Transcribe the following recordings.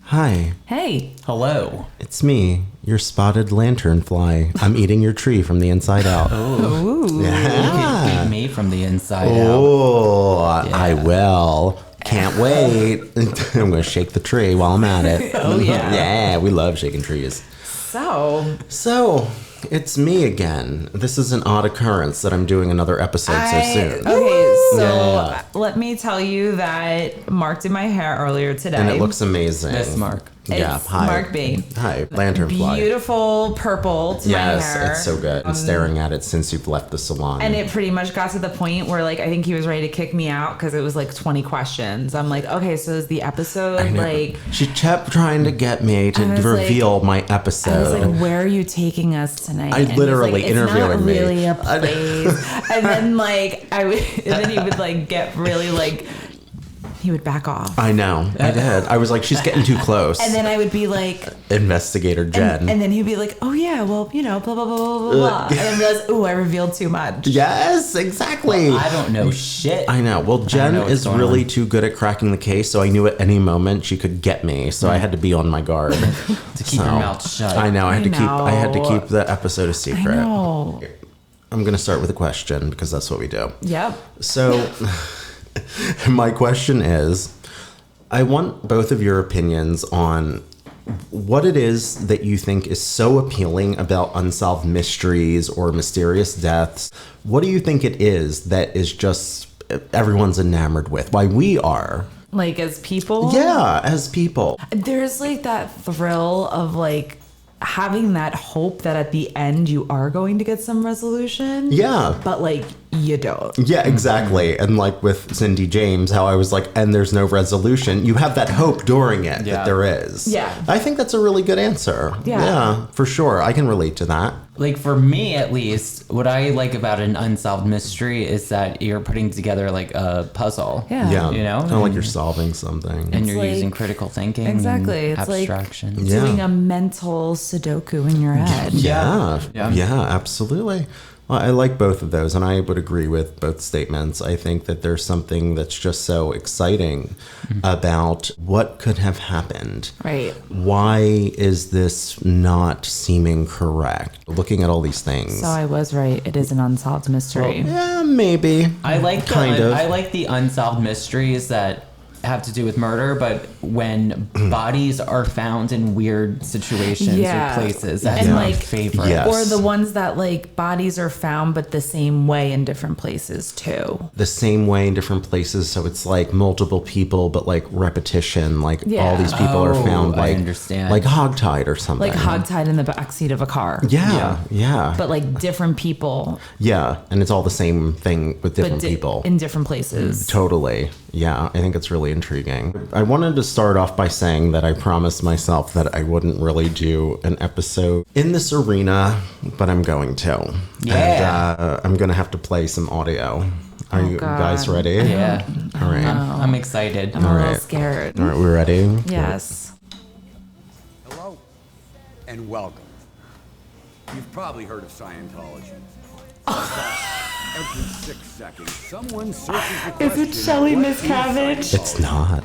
Hi. Hey. Hello. It's me, your spotted lanternfly. I'm eating your tree from the inside out. Ooh. Yeah. You can eat me from the inside out. Oh, Yeah. I will. Can't wait. I'm going to shake the tree while I'm at it. Oh, yeah. Yeah, we love shaking trees. So, it's me again. This is an odd occurrence that I'm doing another episode so soon. Okay, so Yeah. let me tell you that Mark did my hair earlier today. And it looks amazing. This Mark. Yeah, It's hi. Mark B. Hi, lanternfly. Beautiful purple to my hair. Yes, it's so good. I'm staring at it since you've left the salon. And it pretty much got to the point where, like, I think he was ready to kick me out because it was like 20 questions. I'm like, okay, so is the episode like? She kept trying to get me to I was reveal my I was episode. like, where are you taking us tonight? I And he's literally like, interviewing it's not me. really a place. And then and then he would like get really like, he would back off. I know, I did. I was like, she's getting too close. And then I would be like, Investigator Jen. and then he'd be like, oh yeah, well, you know, blah, blah, blah, blah, blah, blah. And then realize, ooh, I revealed too much. Yes, exactly. I don't know shit. I know. Well, Jen know what's is going really on. too good at cracking the case, so I knew at any moment she could get me. So I had to be on my guard To keep your mouth shut. I know. I had to know. keep the episode a secret. I know. I'm gonna start with a question because that's what we do. Yep. So, my question is, I want both of your opinions on what it is that you think is so appealing about unsolved mysteries or mysterious deaths. What do you think it is that is just everyone's enamored with? Why we are. Like as people. Yeah, as people. There's like that thrill of like having that hope that at the end you are going to get some resolution. Yeah. But like you don't. Yeah, exactly. And like with Cindy James, how I was like, and there's no resolution. You have that hope during it Yeah. that there is. Yeah. I think that's a really good answer. Yeah. For sure. I can relate to that. Like for me at least, what I like about an unsolved mystery is that you're putting together like a puzzle. Yeah. Yeah. You know? Kind of like you're solving something. And you're like- using critical thinking. Exactly. And It's like abstractions. Yeah. doing a mental Sudoku in your head. Yeah. Yeah. Yeah, absolutely. Well, I like both of those, and I would agree with both statements. I think that there's something that's just so exciting about what could have happened. Right. Why is this not seeming correct? Looking at all these things. So I was right. It is an unsolved mystery. Yeah, maybe. I like Kind of. I like the unsolved mysteries that have to do with murder, but when bodies are found in weird situations Yeah. or places, that's And, my like, favorite. Yeah. Or the ones that like bodies are found but the same way in different places too. The same way in different places, so it's like multiple people, but like repetition. Like all Yeah. these people are Oh, found I like understand. like hogtied or something. Like hogtied in the backseat of a car. Yeah. But like different people, Yeah, and it's all the same thing with different but people. in different places. Totally. Yeah, I think it's really intriguing. I wanted to start off by saying that I promised myself that I wouldn't really do an episode in this arena, but I'm going to. Yeah. And I'm going to have to play some audio. Are you God. guys ready? Yeah. All right. I'm excited. I'm a little right. scared. All right, we ready? Yes. Hello and welcome. You've probably heard of Scientology. Every 6 seconds, someone searches the Is question, it Shelly "What is Miscavige?" Scientology?" It's not.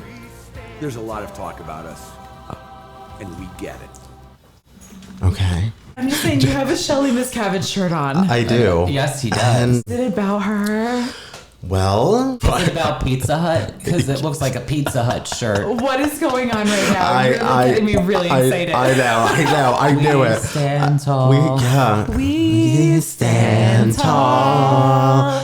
There's a lot of talk about us, and we get it. Okay. I'm just saying you have a Shelly Miscavige shirt on. I do. Yes, he does. And, Is it about her? well, Is it about Pizza Hut? Because it looks like a Pizza Hut shirt. What is going on right now? You're really getting me really excited. I know. I knew We it. stand tall. We stand tall.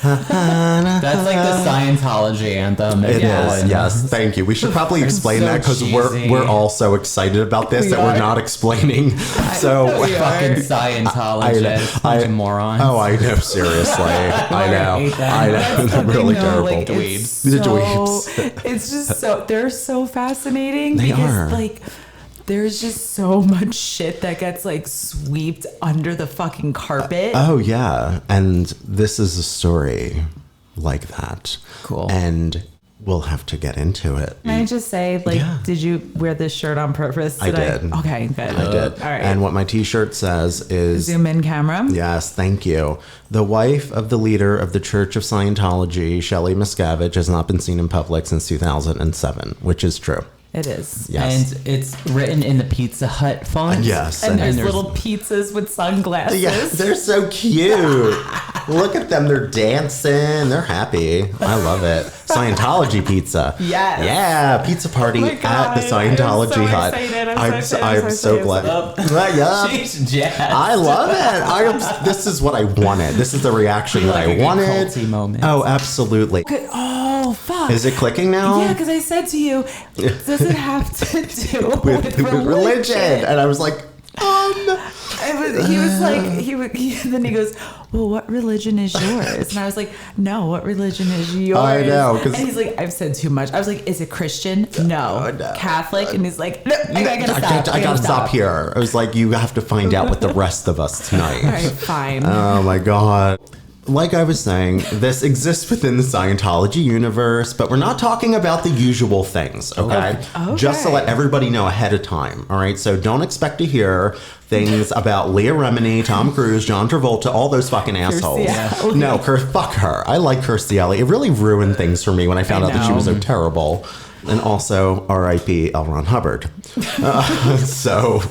That's like the Scientology anthem. It Yeah. is, yes. Thank you. We should probably explain so that because cheesy. we're all so excited about this We that we're are. not explaining. So we are. Fucking Scientologists. Bunch of morons. Oh, I know. Seriously, I know. hate them. I know. That's the Really thing, though, terrible. like, Dweebs. it's The so, dweebs. it's just so they're so fascinating They because are. like there's just so much shit that gets like swept under the fucking carpet. Oh yeah, and this is a story like that. Cool. And We'll have to get into it. Can I just say, like, Yeah. did you wear this shirt on purpose I today? did. Okay, good. I did. All right. And what my t-shirt says is... Zoom in camera. Yes, thank you. The wife of the leader of the Church of Scientology, Shelly Miscavige, has not been seen in public since 2007, which is true. It is. Yes. And it's written in the Pizza Hut font. Yes. And there's there's- little pizzas with sunglasses. Yeah, they're so cute. Look at them. They're dancing. They're happy. I love it. Scientology pizza. Yes. Yeah, pizza party Oh my at God, the Scientology I'm so hut. excited. I'm so glad. Yeah. She's jazzed. I love it. This is what I wanted. This is the reaction that Like I a good wanted. culty moment. Oh, absolutely. Good. Oh, fuck. Is it clicking now? Yeah, because I said to you, does it have to do with religion? And I was like, He was like, then he goes, well, what religion is yours? And I was like, no, what religion is yours? I know, 'cause- and he's like, I've said too much. I was like, is it Christian? No. no. Catholic? And he's like, no, I gotta I gotta stop here. I was like, you have to find out with the rest of us tonight. All right, fine. Oh my God. Like I was saying, this exists within the Scientology universe, but we're not talking about the usual things, okay? Okay. Just to let everybody know ahead of time, all right? So don't expect to hear things about Leah Remini, Tom Cruise, John Travolta, all those fucking assholes. Alley. No, fuck her. I like Kirstie Alley. It really ruined things for me when I found out that she was so terrible. And also, R.I.P. L. Ron Hubbard. So...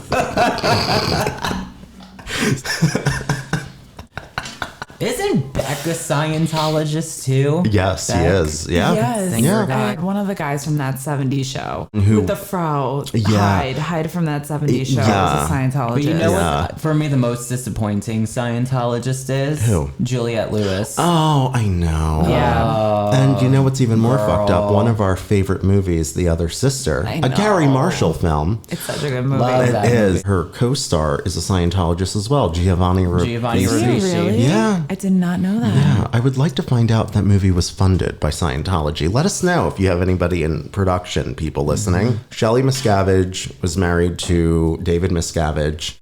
Isn't Beck a Scientologist too? Yes, he Beck? is. Yeah. Yes, Thank Yeah. God. one of the guys from that 70s show Who- with the fro, Yeah. Hyde from that 70s show Yeah. was a Scientologist. But you know Yeah. what? For me, the most disappointing Scientologist is Who? Juliette Lewis. Oh, I know. Yeah. And you know what's even more fucked up? One of our favorite movies, The Other Sister, I a Gary know. Marshall film. It's such a good movie. Love It that is. movie. Her co-star is a Scientologist as well, Giovanni Giovanni Is he Ribisi. really? Yeah. I did not know that. Yeah, I would like to find out if that movie was funded by Scientology. Let us know if you have anybody in production, people listening. Shelly Miscavige was married to David Miscavige.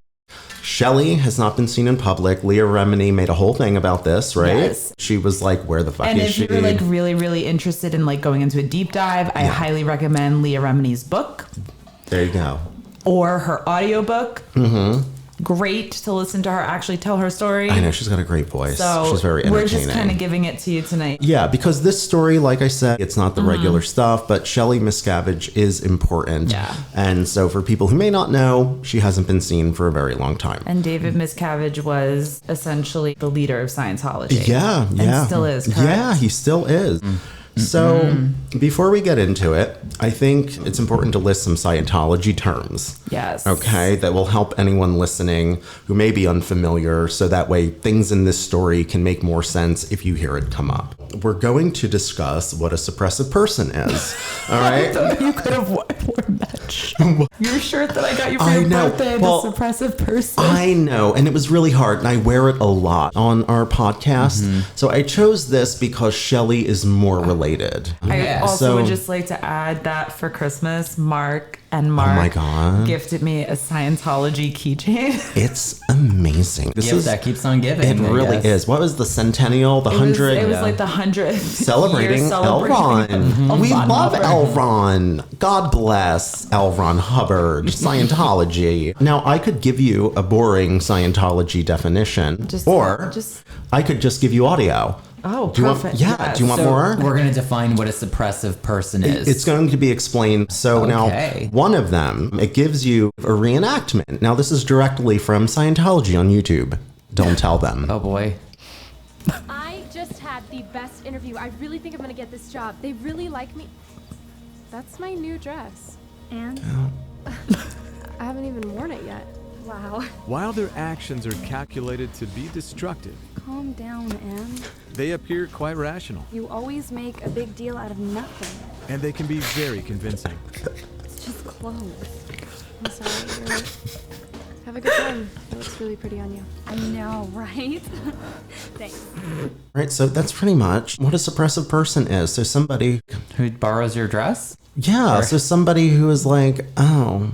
Shelly has not been seen in public. Leah Remini made a whole thing about this, right? Yes. She was like, where the fuck And is if she? you're like really, really interested in like going into a deep dive, I highly recommend Leah Remini's book There you go. or her audiobook. Mm-hmm. Great to listen to her actually tell her story. I know, she's got a great voice. So She's very we're entertaining. just kind of giving it to you tonight. Yeah, because this story, like I said, it's not the regular stuff, but Shelly Miscavige is important. Yeah. And so for people who may not know, she hasn't been seen for a very long time. And David Miscavige was essentially the leader of Scientology. Yeah, yeah. And still is, correct? Yeah, he still is. So before we get into it, I think it's important to list some Scientology terms. Yes. Okay, that will help anyone listening who may be unfamiliar, so that way things in this story can make more sense if you hear it come up. We're going to discuss what a suppressive person is. All right? You could have worn that shirt. Your shirt that I got you for I your know. birthday, Well, the suppressive person. I know, and it was really hard, and I wear it a lot on our podcast. So I chose this because Shelly is more related. I Yeah. also So- would just like to add that for Christmas, Mark and Mark Oh my God. gifted me a Scientology keychain. It's amazing. This Gift is that keeps on giving. It I really guess. is. What was the centennial? The 100? It was like the 100th Celebrating year L. Ron. We Von love Hubbard. L. Ron. God bless L. Ron Hubbard. Scientology. Now, I could give you a boring Scientology definition, or I could just give you audio. Oh, Do you perfect. want? Yeah. Yes. Do you want So more? we're going to define what a suppressive person is. It's going to be explained. So now, Okay. one of them, it gives you a reenactment. Now, this is directly from Scientology on YouTube. Don't tell them. Oh boy. I just had the best interview. I really think I'm gonna get this job. They really like me. That's my new dress. And I haven't even worn it yet. wow, While their actions are calculated to be destructive, calm down, Anne. they appear quite rational, You always make a big deal out of nothing. and they can be very convincing. It's just clothes. I'm sorry. You're right. Have a good time. It looks really pretty on you. I know, right? Thanks. Right, so that's pretty much what a suppressive person is. So somebody, Who borrows your dress? yeah, so somebody who is like, oh,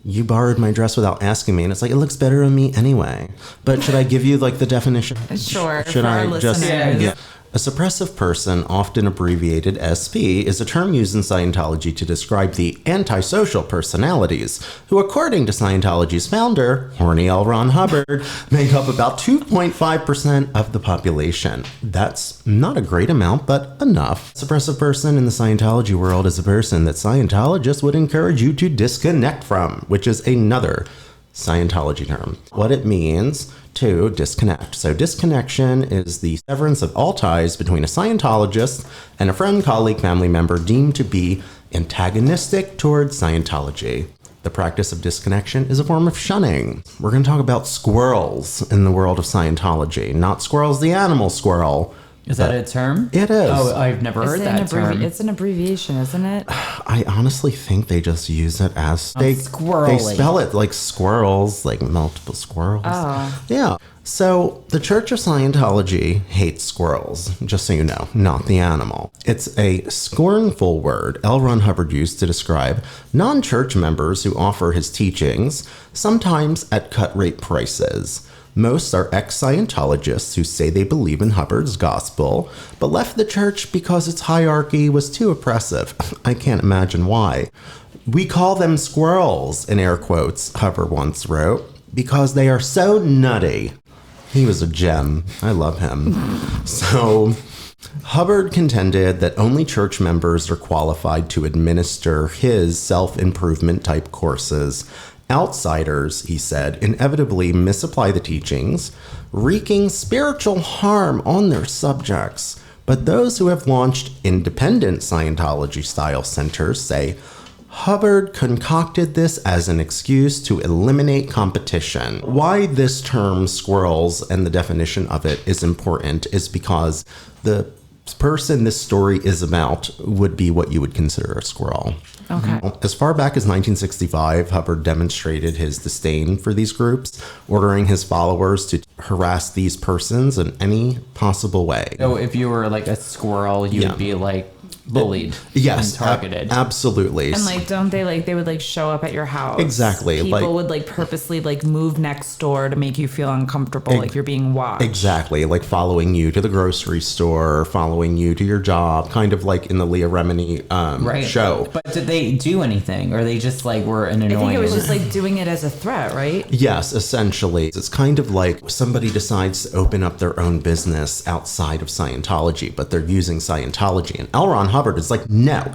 you borrowed my dress without asking me, and it's like, it looks better on me anyway. But should I give you like the definition? Sure, Should for our I just? listeners. Yeah. A suppressive person, often abbreviated SP, is a term used in Scientology to describe the antisocial personalities, who, according to Scientology's founder, horny L. Ron Hubbard, make up about 2.5% of the population. That's not a great amount, but enough. A suppressive person in the Scientology world is a person that Scientologists would encourage you to disconnect from, which is another Scientology term. What it means to disconnect. So disconnection is the severance of all ties between a Scientologist and a friend, colleague, family member deemed to be antagonistic towards Scientology. The practice of disconnection is a form of shunning. We're going to talk about squirrels in the world of Scientology. Not squirrels, the animal squirrel. Is that a term? It is. Oh, I've never heard that term. It's an abbreviation, isn't it? I honestly think they just use it as they squirrely. spell it like squirrels, like multiple squirrels. Oh. Yeah. So the Church of Scientology hates squirrels, just so you know, not the animal. It's a scornful word L. Ron Hubbard used to describe non-church members who offer his teachings, sometimes at cut-rate prices. Most are ex-Scientologists who say they believe in Hubbard's gospel, but left the church because its hierarchy was too oppressive. I can't imagine why. We call them squirrels, in air quotes, Hubbard once wrote, because they are so nutty. He was a gem. I love him. So, Hubbard contended that only church members are qualified to administer his self-improvement type courses. Outsiders, he said, inevitably misapply the teachings, wreaking spiritual harm on their subjects. But those who have launched independent Scientology-style centers say Hubbard concocted this as an excuse to eliminate competition. Why this term squirrels and the definition of it is important is because the person this story is about would be what you would consider a squirrel. Okay. As far back as 1965, Hubbard demonstrated his disdain for these groups, ordering his followers to harass these persons in any possible way. So if you were like a squirrel, you would be like bullied Yes, and targeted. Absolutely. And like, don't they like, they would like show up at your house. Exactly, People like- would like purposely like move next door to make you feel uncomfortable, like you're being watched. Exactly, like following you to the grocery store, following you to your job, kind of like in the Leah Remini show. But did they do anything, or they just like were an annoying? I think it was just like doing it as a threat, right? Yes, essentially. It's kind of like somebody decides to open up their own business outside of Scientology, but they're using Scientology. And L. Ron Hubbard is like, no,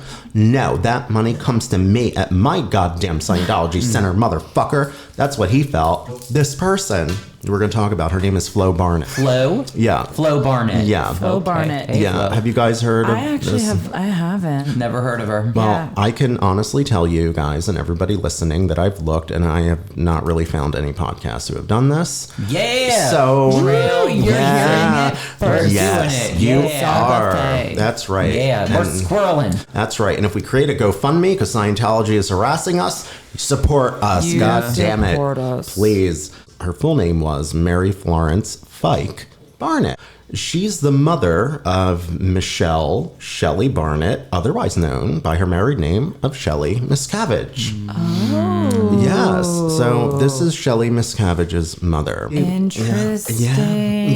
that money comes to me at my goddamn Scientology center, motherfucker. That's what he felt. This person we're going to talk about, her name is Flo Barnett. Flo? Yeah. Flo Barnett. Yeah. Flo Barnett. Hey, Yeah. Flo. Have you guys heard of I actually this? I haven't. Never heard of her. Well, Yeah. I can honestly tell you guys and everybody listening that I've looked and I have not really found any podcasts who have done this. Yeah. So Real, you're yeah. hearing it first. Yes, Doing it. you Yeah. are. That's right. Yeah, we're And squirreling. that's right. And if we create a GoFundMe because Scientology is harassing us, support us. You God damn it. support us. Please. Her full name was Mary Florence Fike Barnett. She's the mother of Michelle Shelly Barnett, otherwise known by her married name of Shelly Miscavige. Oh. Yes. So this is Shelly Miscavige's mother. Interesting.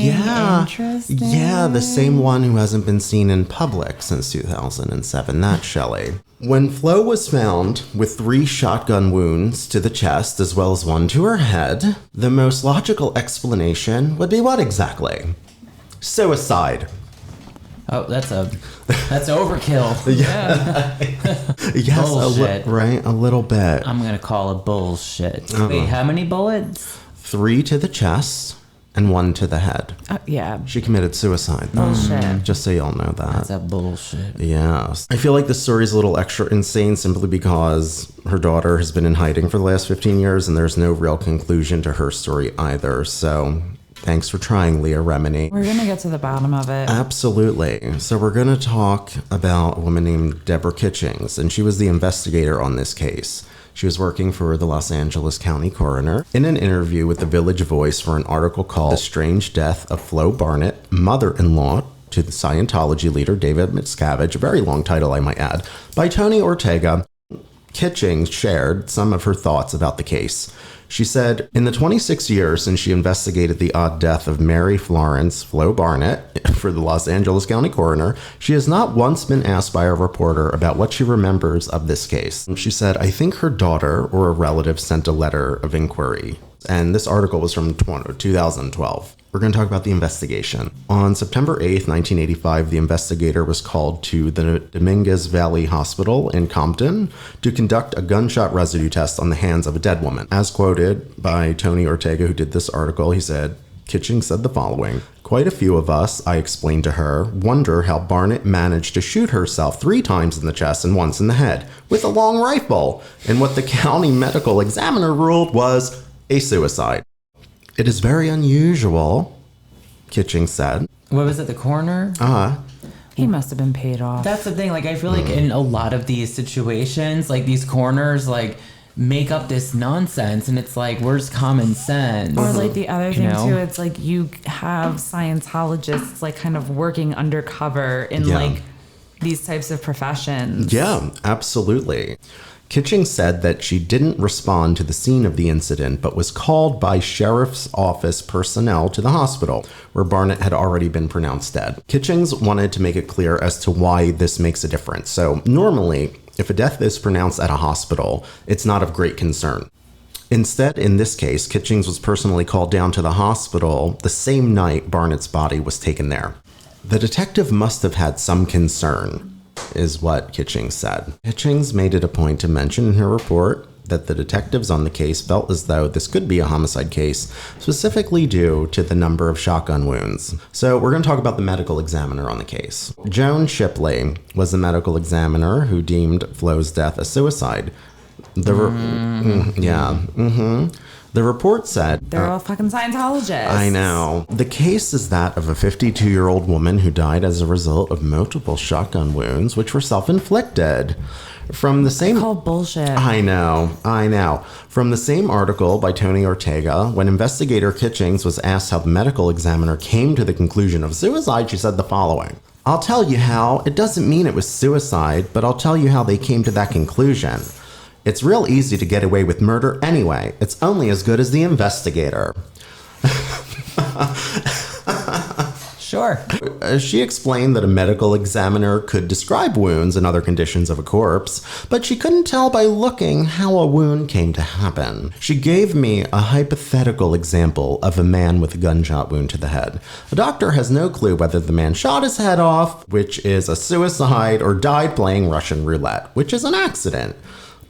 Yeah. Interesting. Yeah, the same one who hasn't been seen in public since 2007. That's Shelly. When Flo was found with 3 shotgun wounds to the chest as well as 1 to her head, the most logical explanation would be what exactly? Suicide. Oh, that's overkill. Yes, Bullshit. right, a little bit. I'm gonna call it bullshit. Wait, how many bullets? 3 to the chest and 1 to the head. Yeah. She committed suicide. Bullshit. Just so y'all know that. That's a bullshit. Yes. I feel like this story is a little extra insane simply because her daughter has been in hiding for the last 15 years and there's no real conclusion to her story either. So thanks for trying, Leah Remini. We're gonna get to the bottom of it. Absolutely. So we're going to talk about a woman named Deborah Kitchings, and she was the investigator on this case. She was working for the Los Angeles County Coroner. In an interview with the Village Voice for an article called The Strange Death of Flo Barnett, Mother-in-Law to the Scientology leader David Miscavige, a very long title I might add, by Tony Ortega, Kitchings shared some of her thoughts about the case. She said, in the 26 years since she investigated the odd death of Mary Florence Flo Barnett for the Los Angeles County Coroner, she has not once been asked by a reporter about what she remembers of this case. She said, I think her daughter or a relative sent a letter of inquiry. And this article was from 2012. We're going to talk about the investigation. On September 8th, 1985, the investigator was called to the Dominguez Valley Hospital in Compton to conduct a gunshot residue test on the hands of a dead woman. As quoted by Tony Ortega, who did this article, he said, Kitching said the following. Quite a few of us, I explained to her, wonder how Barnett managed to shoot herself 3 times in the chest and once in the head with a long rifle. And what the county medical examiner ruled was a suicide. It is very unusual, Kitching said. What was it, the coroner? He must have been paid off. That's the thing. Like, I feel like in a lot of these situations, like, these coroners, like, make up this nonsense, and it's like, where's common sense? Or like the other thing know? too, it's like you have Scientologists like kind of working undercover in like these types of professions. Yeah, absolutely. Kitching said that she didn't respond to the scene of the incident, but was called by sheriff's office personnel to the hospital, where Barnett had already been pronounced dead. Kitchings wanted to make it clear as to why this makes a difference. So normally, if a death is pronounced at a hospital, it's not of great concern. Instead, in this case, Kitchings was personally called down to the hospital the same night Barnett's body was taken there. The detective must have had some concern, is what Kitchings said. Kitchings made it a point to mention in her report that the detectives on the case felt as though this could be a homicide case, specifically due to the number of shotgun wounds. So we're going to talk about the medical examiner on the case. Joan Shipley was the medical examiner who deemed Flo's death a suicide. The report said... They're all fucking Scientologists. I know. The case is that of a 52-year-old woman who died as a result of multiple shotgun wounds, which were self-inflicted. From the same... Called bullshit. I know. From the same article by Tony Ortega, when investigator Kitchings was asked how the medical examiner came to the conclusion of suicide, she said the following. I'll tell you how. It doesn't mean it was suicide, but I'll tell you how they came to that conclusion. It's real easy to get away with murder anyway. It's only as good as the investigator. Sure. She explained that a medical examiner could describe wounds and other conditions of a corpse, but she couldn't tell by looking how a wound came to happen. She gave me a hypothetical example of a man with a gunshot wound to the head. A doctor has no clue whether the man shot his head off, which is a suicide, or died playing Russian roulette, which is an accident.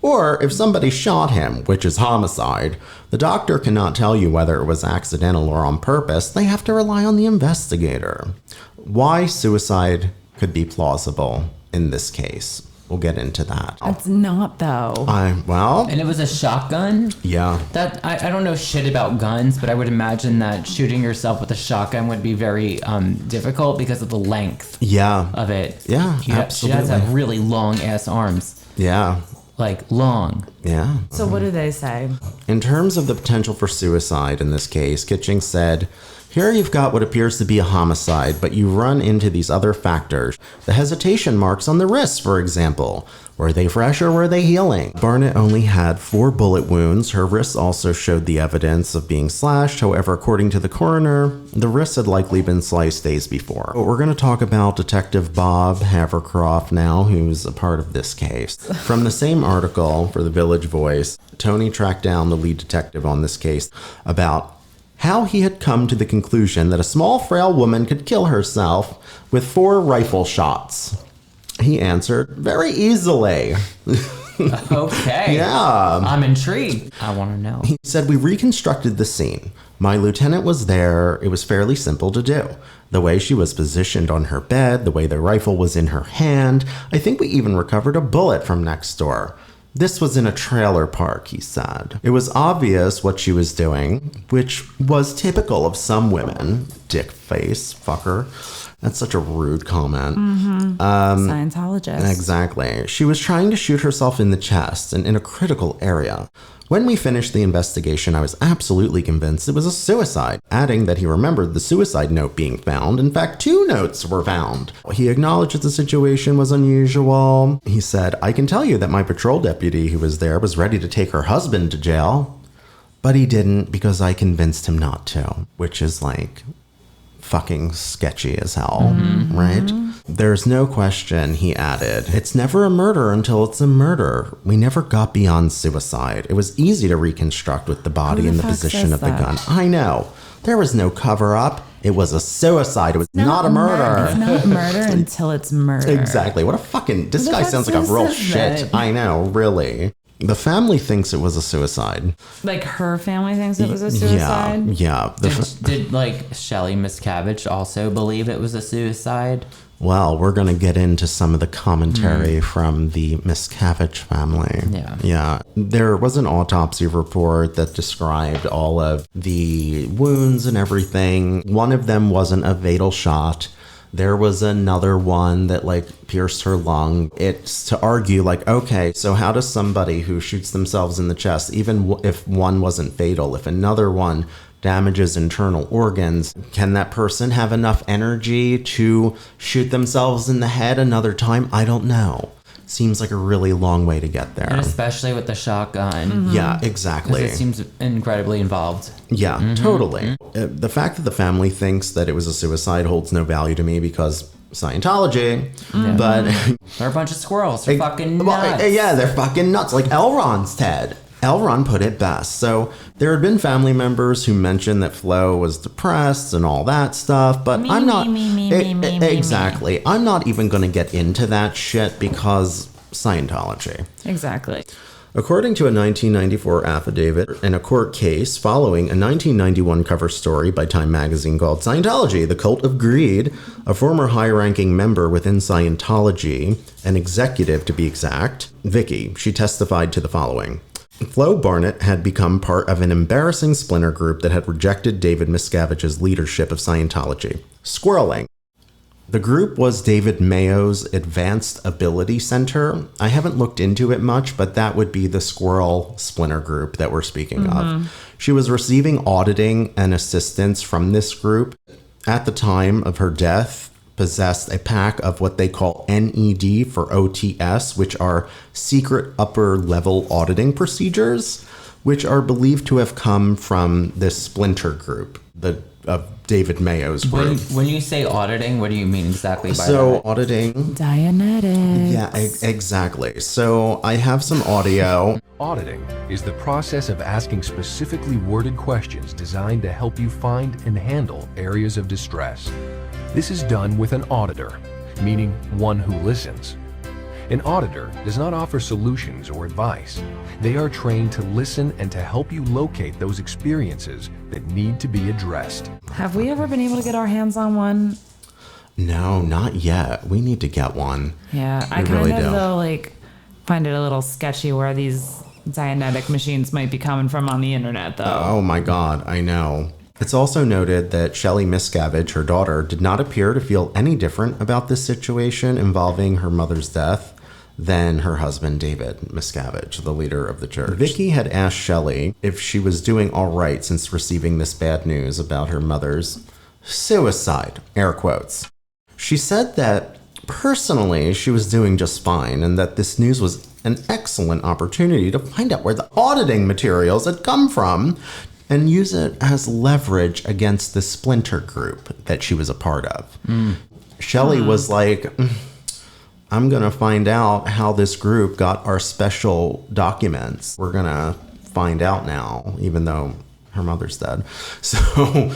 Or if somebody shot him, which is homicide, the doctor cannot tell you whether it was accidental or on purpose. They have to rely on the investigator. Why suicide could be plausible in this case. We'll get into that. It's not though. And it was a shotgun? Yeah. That I don't know shit about guns, but I would imagine that shooting yourself with a shotgun would be very difficult because of the length of it. Yeah, She absolutely. has have really long ass arms. Yeah. Like long. Yeah. So what do they say? In terms of the potential for suicide in this case, Kitching said, here you've got what appears to be a homicide, but you run into these other factors. The hesitation marks on the wrists, for example. Were they fresh or were they healing? Barnett only had 4 bullet wounds. Her wrists also showed the evidence of being slashed. However, according to the coroner, the wrists had likely been sliced days before. But we're going to talk about Detective Bob Havercroft now, who's a part of this case. From the same article for the Village Voice, Tony tracked down the lead detective on this case about how he had come to the conclusion that a small, frail woman could kill herself with 4 rifle shots. He answered, very easily. Okay. Yeah. I'm intrigued. I want to know. He said, we reconstructed the scene. My lieutenant was there. It was fairly simple to do. The way she was positioned on her bed, the way the rifle was in her hand. I think we even recovered a bullet from next door. This was in a trailer park, he said. It was obvious what she was doing, which was typical of some women. Dick face, fucker. That's such a rude comment. Scientologist. Exactly. She was trying to shoot herself in the chest and in a critical area. When we finished the investigation, I was absolutely convinced it was a suicide, adding that he remembered the suicide note being found. In fact, 2 notes were found. He acknowledged that the situation was unusual. He said, I can tell you that my patrol deputy who was there was ready to take her husband to jail. but he didn't because I convinced him not to, which is like fucking sketchy as hell, right? There's no question, he added. It's never a murder until it's a murder. We never got beyond suicide. It was easy to reconstruct with the body and the position of the gun. I know. There was no cover up. It was a suicide. It was not a murder. It's not murder until it's murder. Exactly. What a fucking... This guy sounds like a real shit. I know, really. The family thinks it was a suicide. Like her family thinks it was a suicide? Yeah. Did like Shelly Miscavige also believe it was a suicide? Well, we're going to get into some of the commentary from the Miscavige family. Yeah. There was an autopsy report that described all of the wounds and everything. One of them wasn't a fatal shot. There was another one that like pierced her lung. It's to argue like, okay, so how does somebody who shoots themselves in the chest, even if one wasn't fatal, if another one damages internal organs, can that person have enough energy to shoot themselves in the head another time? I don't know. Seems like a really long way to get there. And especially with the shotgun. Mm-hmm. Yeah, exactly. It seems incredibly involved. Yeah, totally. The fact that the family thinks that it was a suicide holds no value to me because Scientology, but... They're a bunch of squirrels. They're fucking nuts. Yeah, they're fucking nuts. Like L. Ron's Ted. L. Ron put it best. So there had been family members who mentioned that Flo was depressed and all that stuff, but I'm not... Exactly. I'm not even going to get into that shit because Scientology. Exactly. According to a 1994 affidavit in a court case following a 1991 cover story by Time magazine called Scientology, the Cult of Greed, a former high-ranking member within Scientology, an executive to be exact, Vicky, she testified to the following. Flo Barnett had become part of an embarrassing splinter group that had rejected David Miscavige's leadership of Scientology. Squirreling. The group was David Mayo's Advanced Ability Center. I haven't looked into it much, but that would be the squirrel splinter group that we're speaking of. She was receiving auditing and assistance from this group. At the time of her death, possessed a pack of what they call NED for OTS, which are secret upper level auditing procedures, which are believed to have come from this splinter group, of David Mayo's group. When you say auditing, what do you mean exactly by that? So auditing... Dianetics. Yeah, exactly. So I have some audio. Auditing is the process of asking specifically worded questions designed to help you find and handle areas of distress. This is done with an auditor, meaning one who listens. An auditor does not offer solutions or advice. They are trained to listen and to help you locate those experiences that need to be addressed. Have we ever been able to get our hands on one? No, not yet. We need to get one. Yeah, I really kind of, do. though, like, find it a little sketchy where these Dianetic machines might be coming from on the internet, though. Oh my God, I know. It's also noted that Shelly Miscavige, her daughter, did not appear to feel any different about this situation involving her mother's death than her husband, David Miscavige, the leader of the church. Vicky had asked Shelly if she was doing all right since receiving this bad news about her mother's suicide, air quotes. She said that personally she was doing just fine and that this news was an excellent opportunity to find out where the auditing materials had come from and use it as leverage against the splinter group that she was a part of. Shelly was like... I'm going to find out how this group got our special documents. We're going to find out now, even though her mother's dead. So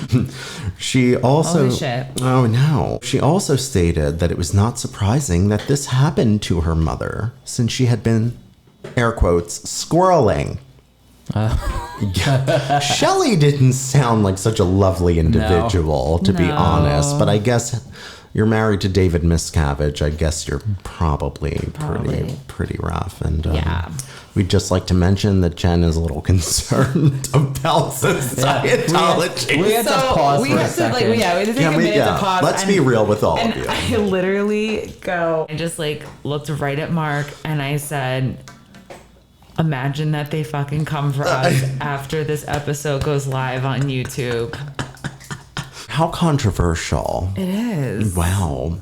she also... Holy shit. Oh, no. She also stated that it was not surprising that this happened to her mother since she had been, air quotes, squirreling. Shelly didn't sound like such a lovely individual, to be honest, but I guess... You're married to David Miscavige. I guess you're probably. pretty rough. And we'd just like to mention that Jen is a little concerned about Scientology. We have to pause for a second. we had to take a minute to pause. Let's be real with all of you. I literally I just looked right at Mark and I said, imagine that they fucking come for us after this episode goes live on YouTube. How controversial. It is. Wow.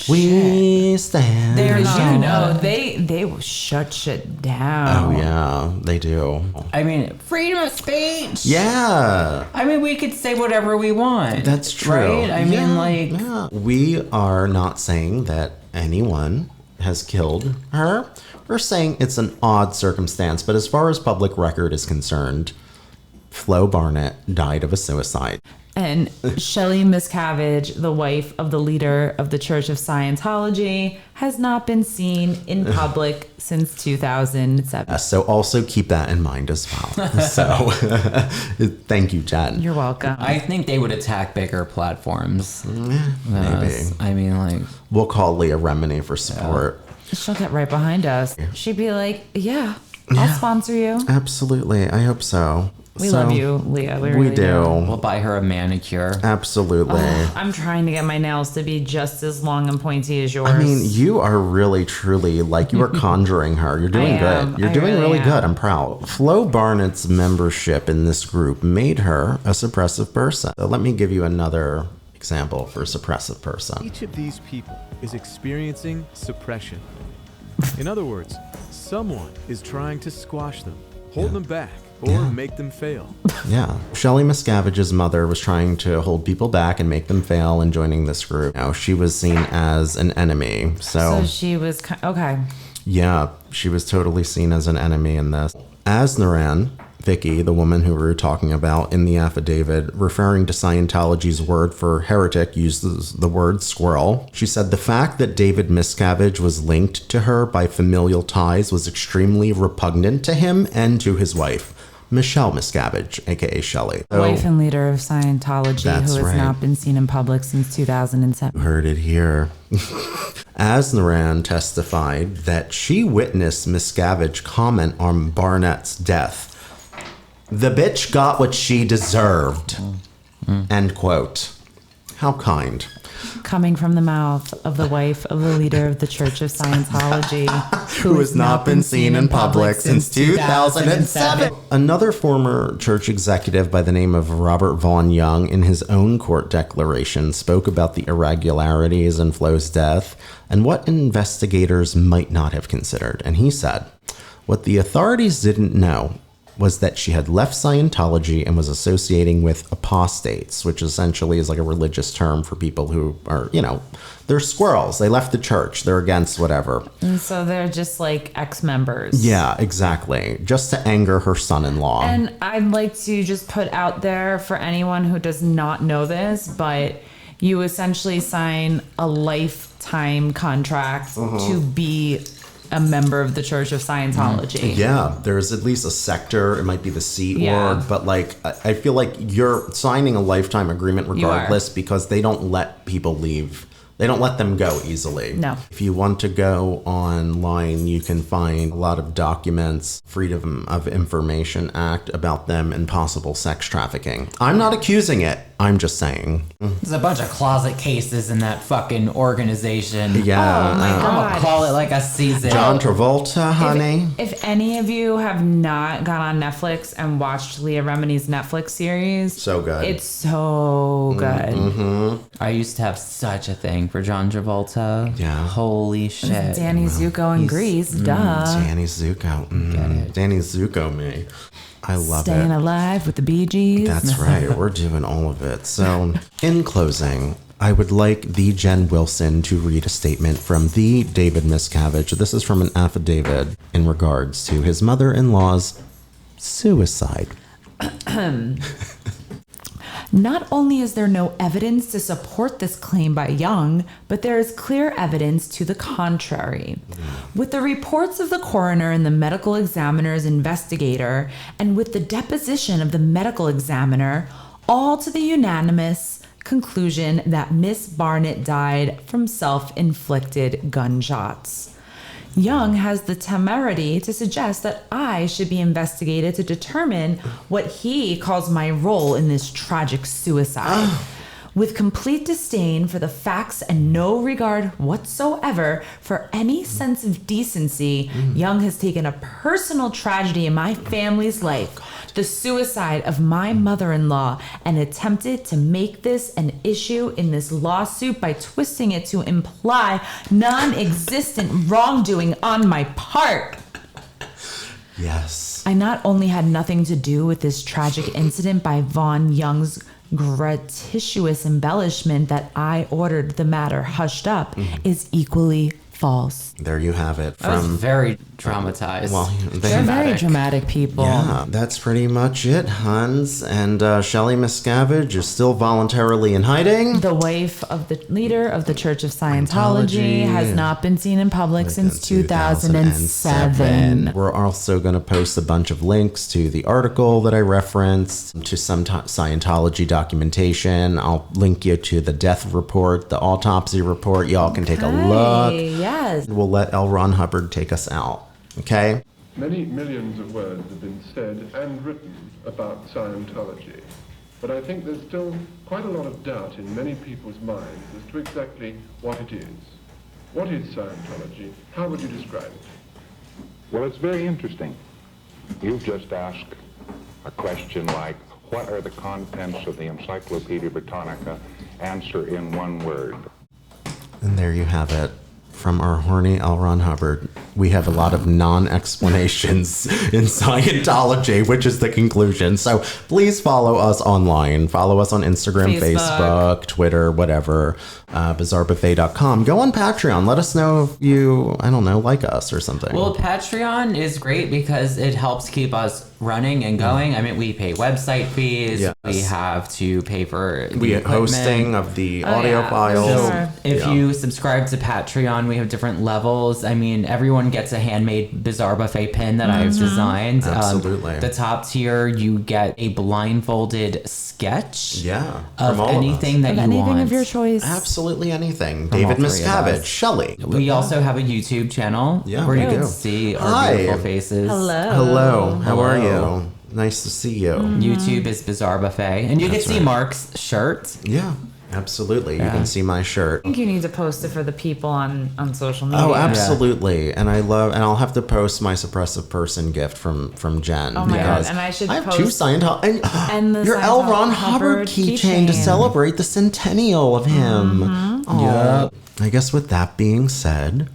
We stand. They're not, You know. they will shut shit down. Oh, yeah, they do. I mean, freedom of speech. Yeah. I mean, we could say whatever we want. That's true. Right? I mean, like... Yeah. We are not saying that anyone has killed her. We're saying it's an odd circumstance, but as far as public record is concerned, Flo Barnett died of a suicide. And Shelly Miscavige, the wife of the leader of the Church of Scientology, has not been seen in public since 2007. So also keep that in mind as well. So thank you, Jen. You're welcome. I think they would attack bigger platforms. Maybe. I mean, like... We'll call Leah Remini for support. She'll get right behind us. She'd be like, yeah, I'll sponsor you. Absolutely. I hope so. We love you, Leah. We We really do. We'll buy her a manicure. Absolutely. I'm trying to get my nails to be just as long and pointy as yours. I mean, you are really, truly, like, you are conjuring her. You're doing I am. good. You're I doing really really good. am. I'm proud. Flo Barnett's membership in this group made her a suppressive person. So let me give you another example for a suppressive person. Each of these people is experiencing suppression. In other words, someone is trying to squash them, hold them back, or make them fail. Yeah. Shelly Miscavige's mother was trying to hold people back and make them fail in joining this group. Now, she was seen as an enemy. So she was, okay. Yeah, she was totally seen as an enemy in this. Asnaran, Vicky, the woman who we were talking about in the affidavit, referring to Scientology's word for heretic, uses the word squirrel. She said the fact that David Miscavige was linked to her by familial ties was extremely repugnant to him and to his wife, Michelle Miscavige, aka Shelly. Wife and leader of Scientology, who That's has right. not been seen in public since 2007. Heard it here. Asnaran testified that she witnessed Miscavige comment on Barnett's death. The bitch got what she deserved. End quote. How kind. Coming from the mouth of the wife of the leader of the Church of Scientology, Who has not been seen in public since 2007. Another former church executive by the name of Robert Vaughn Young, in his own court declaration, spoke about the irregularities in Flo's death and what investigators might not have considered. And he said, what the authorities didn't know was that she had left Scientology and was associating with apostates, which essentially is like a religious term for people who are, you know, they're squirrels. They left the church. They're against whatever. and so they're just like ex-members. Yeah, exactly. Just to anger her son-in-law. And I'd like to just put out there for anyone who does not know this, but you essentially sign a lifetime contract to be a member of the Church of Scientology. Yeah, there's at least a sector. It might be the Sea Yeah. Org, but like I feel like you're signing a lifetime agreement regardless because they don't let people leave. They don't let them go easily. No. If you want to go online, you can find a lot of documents, Freedom of Information Act about them and possible sex trafficking. I'm not accusing it. I'm just saying. There's a bunch of closet cases in that fucking organization. Yeah. Oh my I'm God. gonna call it like a season. John Travolta, honey. If any of you have not gone on Netflix and watched Leah Remini's Netflix series, So good. it's so good. I used to have such a thing for John Travolta. Yeah. Holy shit. Danny Zuko in Grease, duh. Danny Zuko. Danny Zuko me. I love Staying it. alive with the Bee Gees. That's right. We're doing all of it. So, in closing, I would like the Jen Wilson to read a statement from the David Miscavige. This is from an affidavit in regards to his mother-in-law's suicide. Not only is there no evidence to support this claim by Young, but there is clear evidence to the contrary. With the reports of the coroner and the medical examiner's investigator, and with the deposition of the medical examiner, all to the unanimous conclusion that Miss Barnett died from self-inflicted gunshots. Young has the temerity to suggest that I should be investigated to determine what he calls my role in this tragic suicide. With complete disdain for the facts and no regard whatsoever for any sense of decency, Young has taken a personal tragedy in my family's life, the suicide of my mother-in-law, and attempted to make this an issue in this lawsuit by twisting it to imply non-existent wrongdoing on my part. Yes. I not only had nothing to do with this tragic incident by Vaughn Young's gratuitous embellishment that I ordered the matter hushed up is equally false. There you have it. I was very traumatized. Well, They're very dramatic people. Yeah, that's pretty much it, Hans. And Shelly Miscavige is still voluntarily in hiding. The wife of the leader of the Church of Scientology has not been seen in public since 2007. We're also going to post a bunch of links to the article that I referenced, to some Scientology documentation. I'll link you to the death report, the autopsy report. Y'all can take a look. Yes. We'll let L. Ron Hubbard take us out. Okay? Many millions of words have been said and written about Scientology, but I think there's still quite a lot of doubt in many people's minds as to exactly what it is. What is Scientology? How would you describe it? Well, it's very interesting. You've just asked a question like, what are the contents of the Encyclopedia Britannica? Answer in one word. And there you have it. From our horny L. Ron Hubbard, we have a lot of non-explanations in Scientology, which is the conclusion. So please follow us online. Follow us on Instagram, Facebook, Twitter, whatever. BizarreBuffet.com. Go on Patreon. Let us know if you, I don't know, like us or something. Well, Patreon is great because it helps keep us running and going. I mean, we pay website fees. Yes. We have to pay for the hosting of the audio files. So if you subscribe to Patreon, we have different levels. I mean, everyone gets a handmade Bizarre Buffet pin that I've designed. Absolutely. The top tier, you get a blindfolded sketch. From all anything that you anything want. Of your choice. Absolutely anything. David Miscavige, Shelly. We also have a YouTube channel where you can see our beautiful faces. Hello. How are you? Nice to see you. YouTube is Bizarre Buffet. And you can see Mark's shirt. Yeah. Absolutely. You can see my shirt. I think you need to post it for the people on social media. Oh, absolutely. And I'll have to post my suppressive person gift from Jen. Oh my God. And I have two Scientology and your L. Ron Hubbard keychain to celebrate the centennial of him. Yeah. I guess with that being said,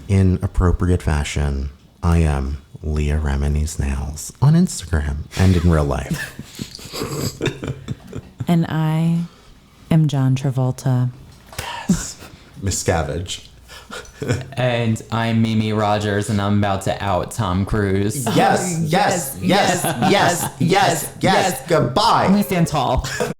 in appropriate fashion, I am Leah Remini's Nails on Instagram and in real life. And I am John Travolta. Yes. Miscavige. And I'm Mimi Rogers, and I'm about to out Tom Cruise. Yes. Goodbye. We stand tall.